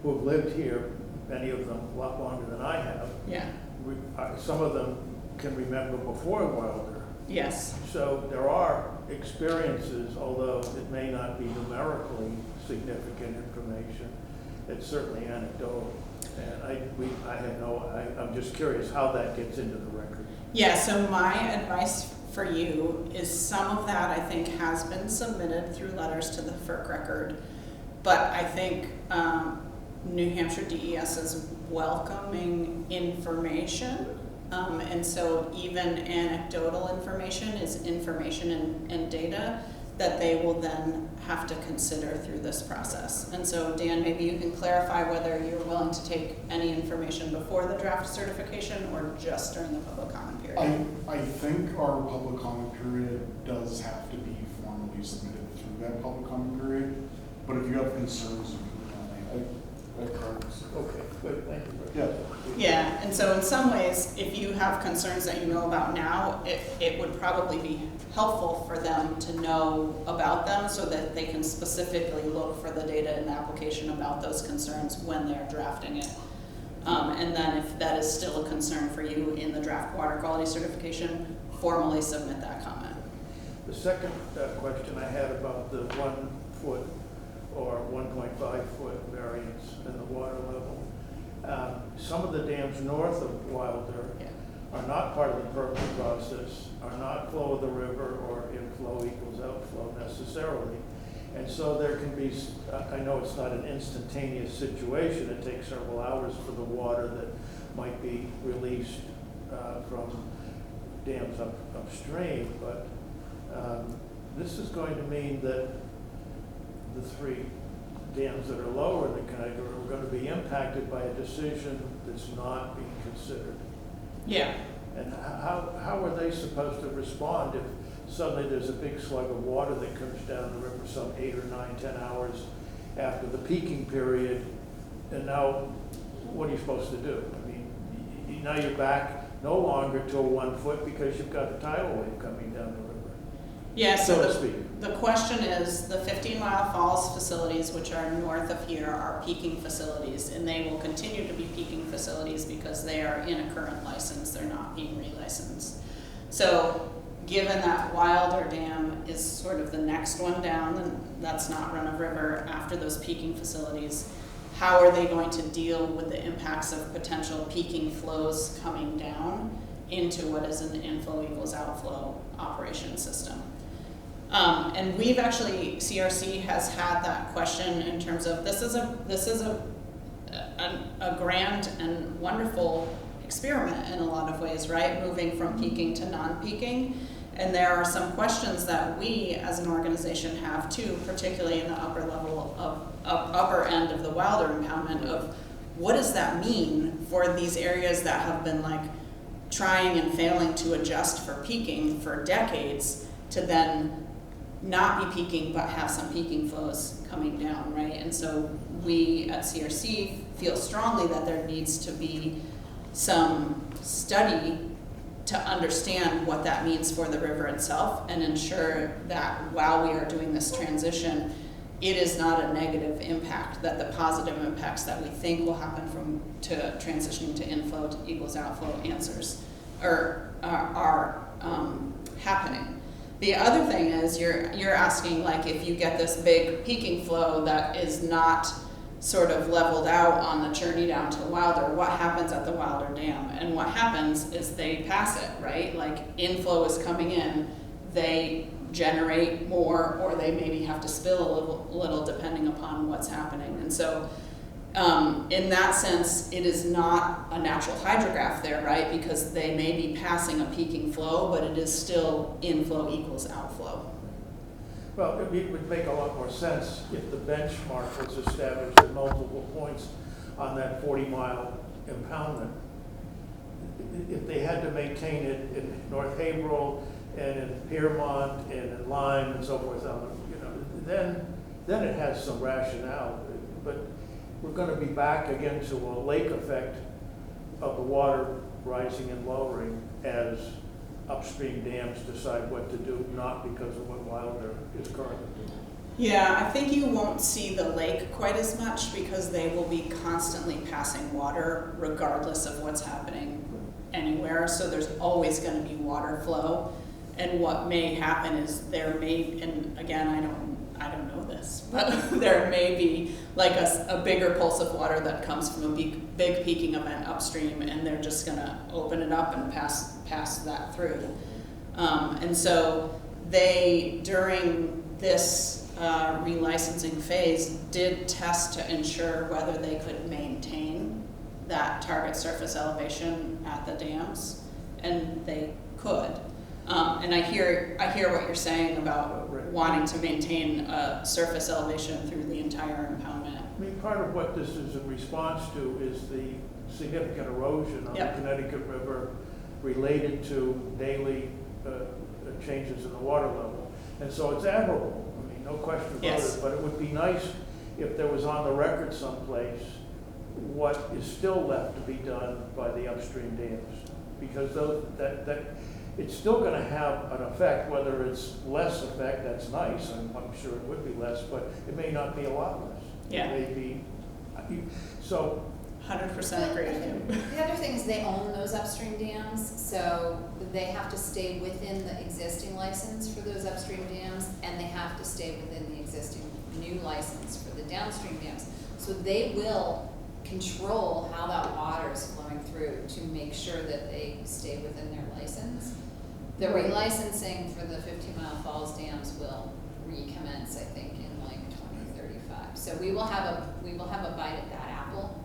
B: who have lived here, many of them a lot longer than I have.
A: Yeah.
B: Some of them can remember before Wilder.
A: Yes.
B: So there are experiences, although it may not be numerically significant information. It's certainly anecdotal. And I'm just curious how that gets into the record.
A: Yeah, so my advice for you is some of that I think has been submitted through letters to the FERC record, but I think New Hampshire DES is welcoming information, and so even anecdotal information is information and data that they will then have to consider through this process. And so Dan, maybe you can clarify whether you're willing to take any information before the draft certification or just during the public comment period.
C: I think our public comment period does have to be formally submitted through that public comment period, but if you have concerns, you can
B: Okay, good, thank you.
C: Yeah.
A: Yeah, and so in some ways, if you have concerns that you know about now, it would probably be helpful for them to know about them so that they can specifically look for the data in the application about those concerns when they're drafting it. And then if that is still a concern for you in the draft water quality certification, formally submit that comment.
B: The second question I had about the 1 foot or 1.5 foot variance in the water level. Some of the dams north of Wilder are not part of the permit process, are not flow of the river or inflow equals outflow necessarily, And so there can be, I know it's not an instantaneous situation, it takes several hours for the water that might be released from dams upstream, but this is going to mean that the three dams that are lower in the Connecticut River are going to be impacted by a decision that's not being considered.
A: Yeah.
B: And how are they supposed to respond if suddenly there's a big slug of water that comes down the river some 8 or 9, 10 hours after the peaking period, and now what are you supposed to do? I mean, now you're back no longer to a 1 foot because you've got a tidal wave coming down the river.
A: Yeah,
B: so to
A: the,
B: speak.
A: The question is, the 15-mile falls facilities, which are north of here, are peaking facilities, and they will continue to be peaking facilities because they are in a current license. They're not being relicensed. So given that Wilder Dam is sort of the next one down, and that's not run-of-river after those peaking facilities, how are they going to deal with the impacts of potential peaking flows coming down into what is an inflow equals outflow operation system? And we've actually, CRC has had that question in terms of this is a grand and wonderful experiment in a lot of ways, right? Moving from peaking to non-peaking. And there are some questions that we as an organization have too, particularly in the upper level of upper end of the Wilder impoundment, of what does that mean for these areas that have been like trying and failing to adjust for peaking for decades to then not be peaking but have some peaking flows coming down, right? And so we at CRC feel strongly that there needs to be some study to understand what that means for the river itself and ensure that while we are doing this transition, it is not a negative impact, that the positive impacts that we think will happen from to transitioning to inflow to equals outflow answers are happening. The other thing is you're asking, like, if you get this big peaking flow that is not sort of leveled out on the journey down to Wilder, what happens at the Wilder Dam? And what happens is they pass it, right? Like, inflow is coming in, they generate more, or they maybe have to spill a little depending upon what's happening. And so in that sense, it is not a natural hydrograph there, right? Because they may be passing a peaking flow, but it is still inflow equals outflow.
B: Well, it would make a lot more sense if the benchmark was established at multiple points on that 40-mile impoundment. If they had to maintain it in North Haverhill and in Piermont and in Lyme and so forth, then it has some rationale. But we're going to be back again to a lake effect of the water rising and lowering as upstream dams decide what to do, not because of what Wilder is currently doing.
A: Yeah, I think you won't see the lake quite as much because they will be constantly passing water regardless of what's happening anywhere. So there's always going to be water flow. And what may happen is there may, and again, I don't know this, but there may be like a bigger pulse of water that comes from a big peaking event upstream, and they're just going to open it up and pass that through. And so they, during this relicensing phase, did test to ensure whether they could maintain that target surface elevation at the dams, and they could. And I hear what you're saying about wanting to maintain a surface elevation through the entire impoundment.
B: I mean, part of what this is in response to is the significant erosion on the Connecticut River related to daily changes in the water level. And so it's admirable, I mean, no question about it, but it would be nice if there was on the record someplace what is still left to be done by the upstream dams. Because that it's still going to have an effect, whether it's less effect, that's nice, and I'm sure it would be less, but it may not be a lot less.
A: Yeah.
B: It may be, so.
A: 100% agree with you.
D: The other thing is they own those upstream dams, so they have to stay within the existing license for those upstream dams, and they have to stay within the existing new license for the downstream dams. So they will control how that water is flowing through to make sure that they stay within their license. The relicensing for the 15-mile falls dams will recommence, I think, in like So we will have a bite at that apple,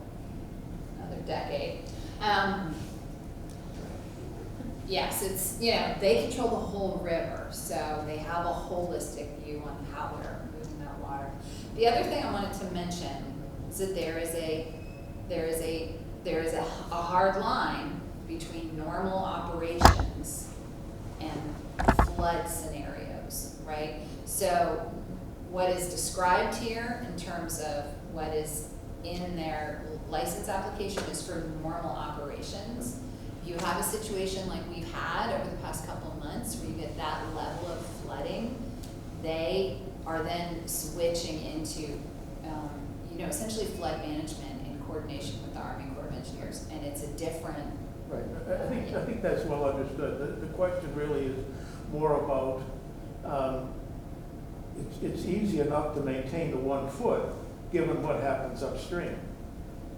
D: another decade. Yes, it's, you know, they control the whole river, so they have a holistic view on how they're moving that water. The other thing I wanted to mention is that there is a hard line between normal operations and flood scenarios, right? So what is described here in terms of what is in their license application is for normal operations. If you have a situation like we've had over the past couple of months where you get that level of flooding, they are then switching into, you know, essentially flood management in coordination with the Army Corps of Engineers, and it's a different.
B: Right, I think that's well understood. The question really is more about, it's easy enough to maintain the 1 foot, given what happens upstream.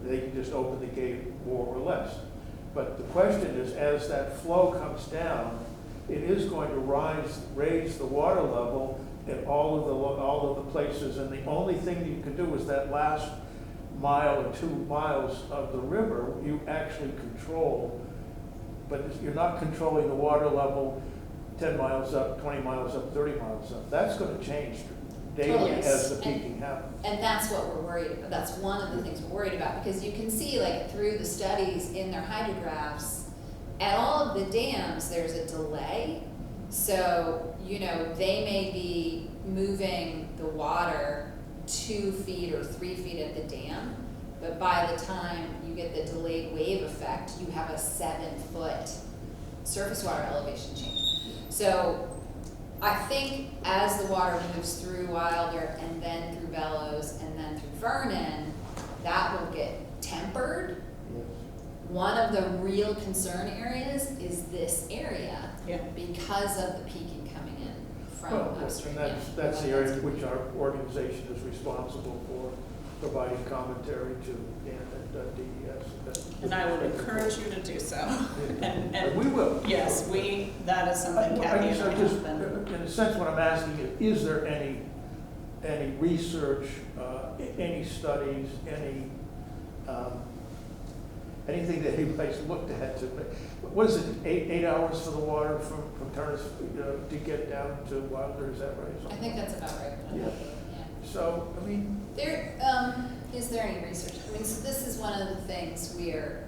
B: They can just open the gate more or less. But the question is, as that flow comes down, it is going to raise the water level in all of the places, and the only thing that you can do is that last mile or 2 miles of the river you actually control, but you're not controlling the water level 10 miles up, 20 miles up, 30 miles up. That's going to change daily
D: Totally.
B: as the peaking happens.
D: And that's what we're worried about. That's one of the things we're worried about, because you can see, like, through the studies in their hydrographs, at all of the dams, there's a delay. So, you know, they may be moving the water 2 feet or 3 feet at the dam, but by the time you get the delayed wave effect, you have a 7-foot surface water elevation change. So I think as the water moves through Wilder and then through Bellows and then through Vernon, that will get tempered.
B: Yes.
D: One of the real concern areas is this area,
A: Yeah.
D: because of the peaking coming in from
B: Well,
D: upstream.
B: and
D: Yeah.
B: that's the area in which our organization is responsible for providing commentary to Dan at DES.
A: And I would encourage you to do so. And
B: We will.
A: yes, that is something Kathy and I
B: just,
A: have been.
B: in a sense, what I'm asking is there any research, any studies, anything that anybody's looked at to, what is it, 8 hours for the water from Turner's to get down to Wilder, is that right?
D: I think that's about right.
B: Yeah. So, I mean.
D: Is there any research? I mean, so this is one of the things we're,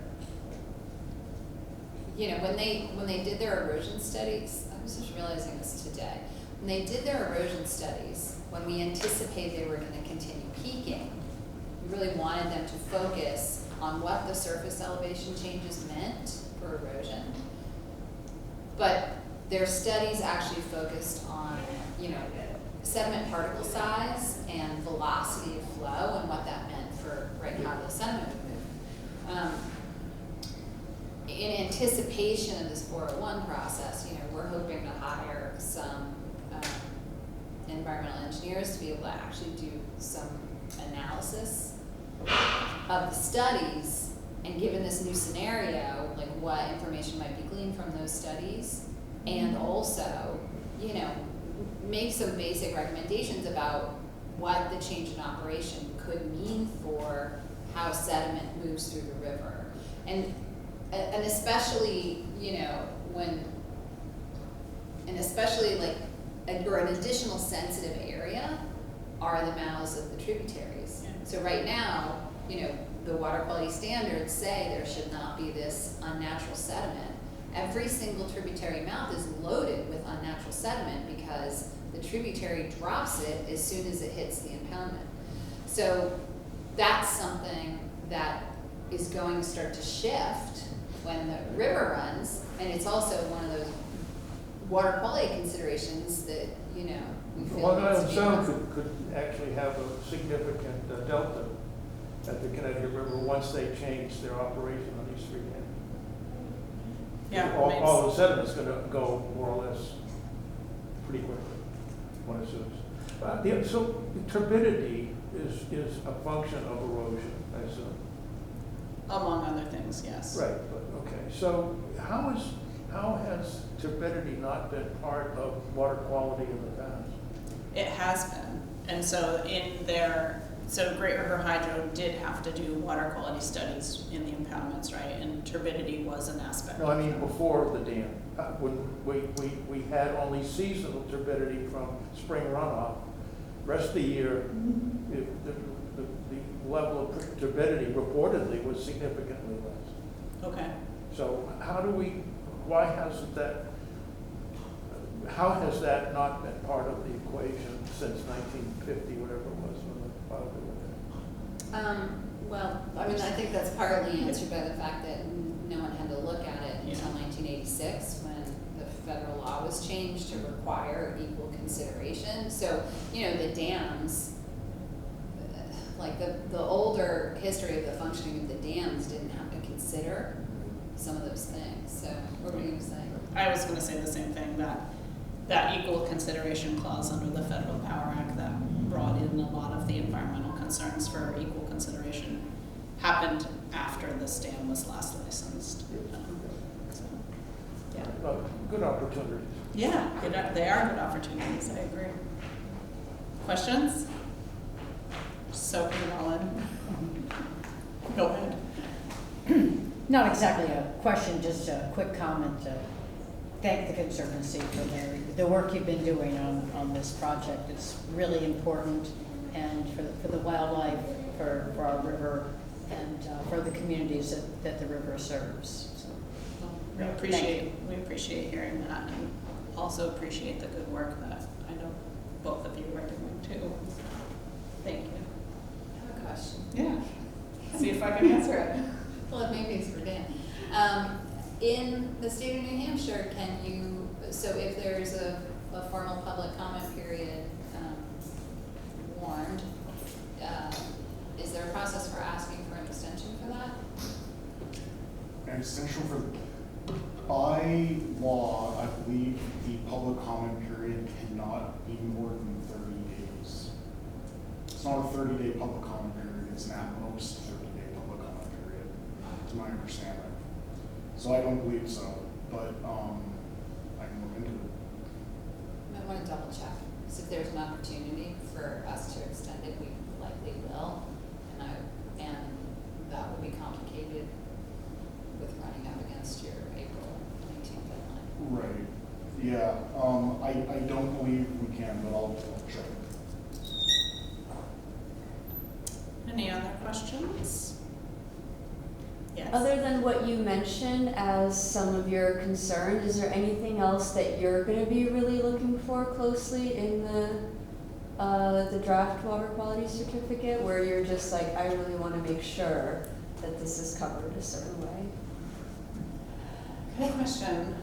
D: you know, when they did their erosion studies, I was just realizing this today. When they did their erosion studies, when we anticipated they were going to continue peaking, we really wanted them to focus on what the surface elevation changes meant for erosion. But their studies actually focused on, you know, sediment particle size and velocity of flow and what that meant for how the sediment would move. In anticipation of this 401 process, you know, we're hoping to hire some environmental engineers to be able to actually do some analysis of the studies, and given this new scenario, like what information might be gleaned from those studies, and also, you know, make some basic recommendations about what the change in operation could mean for how sediment moves through the river. And especially, you know, especially like, or an additional sensitive area are the mouths of the tributaries.
A: Yeah.
D: So right now, you know, the water quality standards say there should not be this unnatural sediment. Every single tributary mouth is loaded with unnatural sediment because the tributary drops it as soon as it hits the impoundment. So that's something that is going to start to shift when the river runs, and it's also one of those water quality considerations that, you know, we feel
B: Long
D: needs to
B: Island
D: be
B: Sound
D: addressed.
B: could actually have a significant delta at the Connecticut River once they change their operation on these 3 dams.
A: Yeah,
B: All the sediment's going to go more or less pretty quickly, one assumes. So turbidity is a function of erosion, I assume.
A: Among other things, yes.
B: Right, but, okay. So how has turbidity not been part of water quality in the past?
A: It has been. And so in their so Great River Hydro did have to do water quality studies in the impoundments, right? And turbidity was an aspect.
B: No, I mean before the dam, when we had only seasonal turbidity from spring runoff. Rest of the year, the level of turbidity reportedly was significantly less.
A: Okay.
B: So why hasn't that, how has that not been part of the equation since 1950, whatever it was, when the file was there?
D: Well, I mean, I think that's partly answered by the fact that no one had to look at it until 1986, when the federal law was changed to require equal consideration. So, you know, the dams, like the older history of the functioning of the dams didn't have to consider some of those things. So, what were you saying?
A: I was going to say the same thing, that equal consideration clause under the Federal Power Act that brought in a lot of the environmental concerns for equal consideration happened after this dam was last licensed. So, yeah.
B: Good opportunities.
A: Yeah, they are good opportunities, I agree. Questions? Soaking it all in. Go ahead.
E: Not exactly a question, just a quick comment to thank the Conservancy for the work you've been doing on this project. It's really important, and for the wildlife, for our river, and for the communities that the river serves. So,
A: We appreciate hearing that, and also appreciate the good work that I know both of you are doing too. Thank you.
D: I have a question.
A: Yeah. See if I can answer it.
D: Well, maybe it's for Dan. In the state of New Hampshire, so if there's a formal public comment period warned, is there a process for asking for an extension for that?
C: An extension by law, I believe the public comment period cannot be more than 30 days. It's not a 30-day public comment period, it's an at most 30-day public comment period, to my understanding. So I don't believe so, but I can look into it.
D: I want to double check, because if there's an opportunity for us to extend it, we likely will, and that will be complicated with running up against your April 19th deadline.
C: Right. Yeah. I don't believe we can, but I'll check.
A: Any other questions? Yes.
F: Other than what you mentioned as some of your concern, is there anything else that you're going to be really looking for closely in the draft water quality certificate, where you're just like, I really want to make sure that this is covered a certain way?
A: Good question.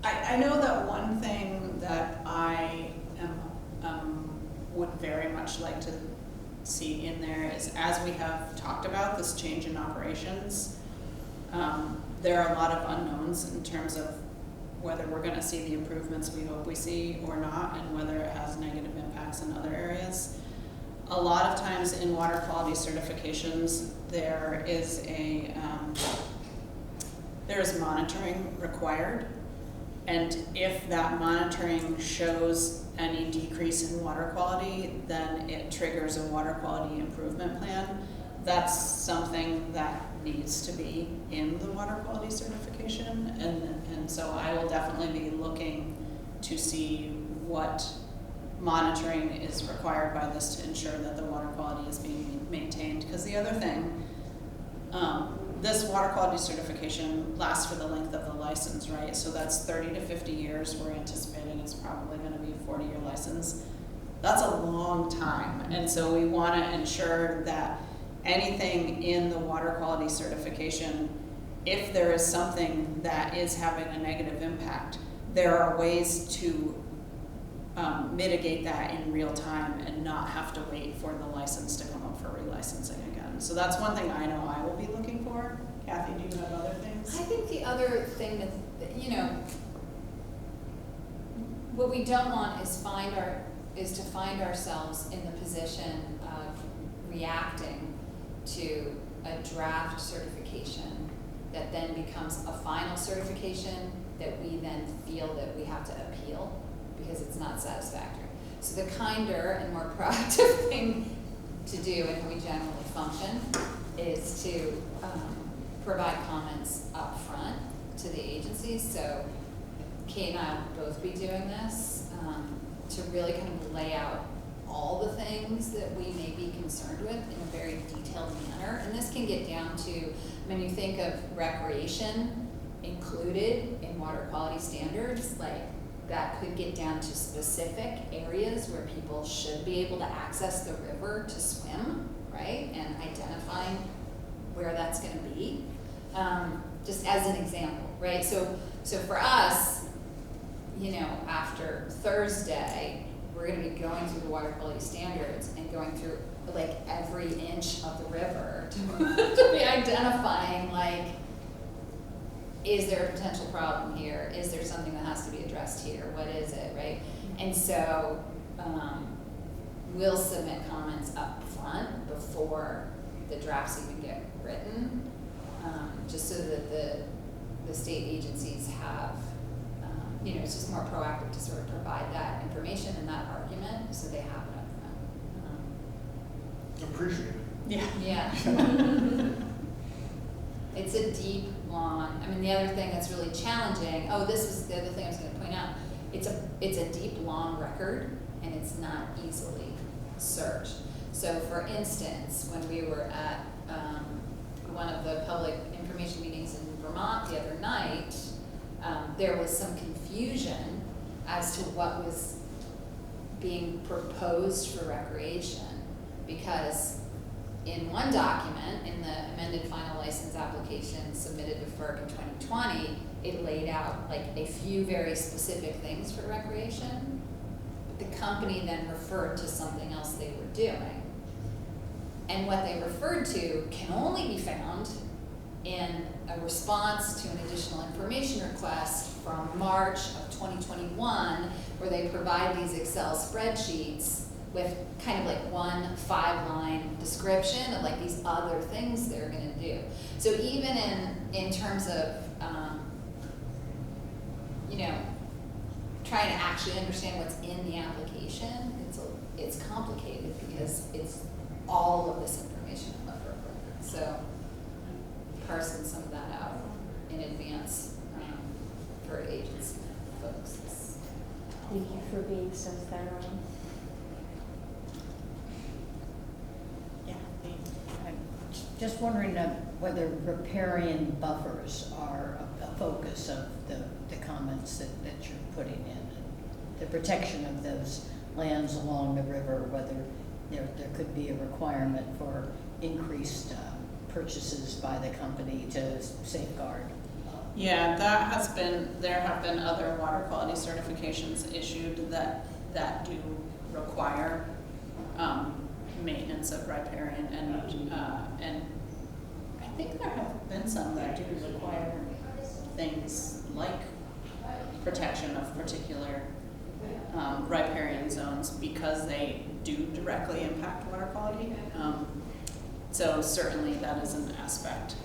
A: I know that one thing that I would very much like to see in there is, as we have talked about this change in operations, there are a lot of unknowns in terms of whether we're going to see the improvements we hope we see or not, and whether it has negative impacts in other areas. A lot of times in water quality certifications, there is monitoring required, and if that monitoring shows any decrease in water quality, then it triggers a water quality improvement plan. That's something that needs to be in the water quality certification, and so I will definitely be looking to see what monitoring is required by this to ensure that the water quality is being maintained. Because the other thing, this water quality certification lasts for the length of the license, right? So that's 30 to 50 years. We're anticipating it's probably going to be a 40-year license. That's a long time, and so we want to ensure that anything in the water quality certification, if there is something that is having a negative impact, there are ways to mitigate that in real time and not have to wait for the license to come up for relicensing again. So that's one thing I know I will be looking for. Kathy, do you have other things?
D: I think the other thing that, what we don't want is to find ourselves in the position of reacting to a draft certification that then becomes a final certification that we then feel that we have to appeal because it's not satisfactory. So the kinder and more proactive thing to do and we generally function is to provide comments up front to the agencies. So Kate and I will both be doing this to really kind of lay out all the things that we may be concerned with in a very detailed manner. And this can get down to, when you think of recreation included in water quality standards, like that could get down to specific areas where people should be able to access the river to swim, right? And identifying where that's gonna be, just as an example, right? So for us, you know, after Thursday, we're gonna be going through the water quality standards and going through like every inch of the river to be identifying, like, is there a potential problem here? Is there something that has to be addressed here? What is it, right? And so we'll submit comments up front before the drafts even get written, just so that the state agencies have, you know, it's just more proactive to sort of provide that information and that argument, so they have it up front.
C: Appreciate it.
A: Yeah.
D: Yeah. It's a deep, long, I mean, the other thing that's really challenging, this was the other thing I was gonna point out, it's a deep, long record, and it's not easily searched. So for instance, when we were at one of the public information meetings in Vermont the other night, there was some confusion as to what was being proposed for recreation, because in one document, in the amended final license application submitted to FERC in 2020, it laid out like a few very specific things for recreation. But the company then referred to something else they were doing. And what they referred to can only be found in a response to an additional information request from March of 2021, where they provide these Excel spreadsheets with kind of like one 5-line description of like these other things they're gonna do. So even in terms of, you know, trying to actually understand what's in the application, it's complicated because it's all of this information on the FERC record. So parsing some of that out in advance for agency folks.
F: Thank you for being so thorough.
E: Yeah, I'm just wondering whether riparian buffers are a focus of the comments that you're putting in, and the protection of those lands along the river, whether there could be a requirement for increased purchases by the company to safeguard.
A: Yeah, there have been other water quality certifications issued that do require maintenance of riparian, and I think there have been some that do require things like protection of particular riparian zones because they do directly impact water quality. So certainly that is an aspect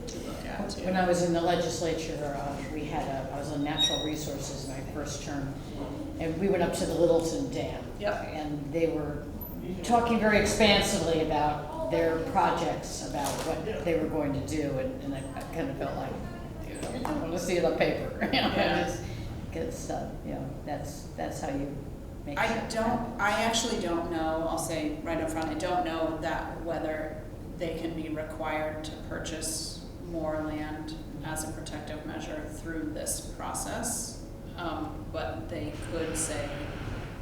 A: to look at too.
E: When I was in the legislature, I was on natural resources my first term, and we went up to the Littleton Dam.
A: Yep.
E: And they were talking very expansively about their projects, about what they were going to do, and I kind of felt like, I want to see it on paper,
A: Yeah.
E: Because you know, that's how you make sure.
A: I actually don't know, I'll say right up front, I don't know that whether they can be required to purchase more land as a protective measure through this process. But they could say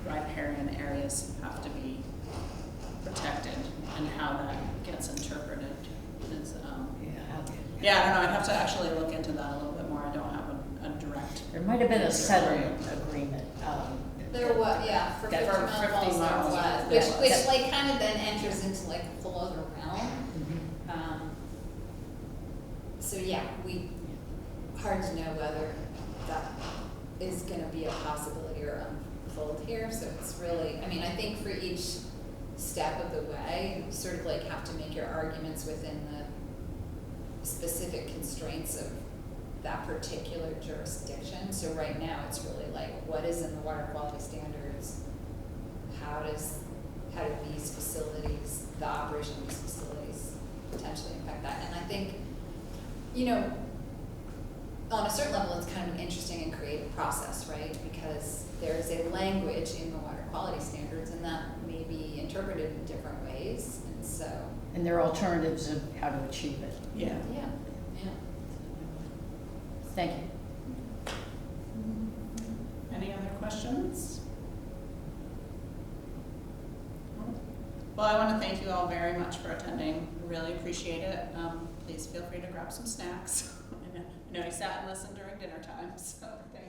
A: riparian areas have to be protected, and how that gets interpreted is, yeah, I don't know, I'd have to actually look into that a little bit more. I don't have a direct.
E: There might have been a settlement agreement.
D: There was, yeah, for 50
E: that-
D: mile
E: for 50
D: falls there
E: miles.
D: was, which
E: Yeah.
D: like kind of then enters into like a whole other realm. So yeah, hard to know whether that is gonna be a possibility or unfold here, so it's really, I mean, I think for each step of the way, you sort of like have to make your arguments within the specific constraints of that particular jurisdiction. So right now, it's really like, what is in the water quality standards? How do these facilities, the potentially affect that. And I think, you know, on a certain level, it's kind of an interesting and creative process, right? Because there's a language in the water quality standards, and that may be interpreted in different ways, and so.
E: And there are alternatives of how to achieve it.
A: Yeah.
D: Yeah, yeah.
E: Thank you.
A: Any other questions? Well, I want to thank you all very much for attending. Really appreciate it. Please feel free to grab some snacks. I know you sat and listened during dinner time, so thank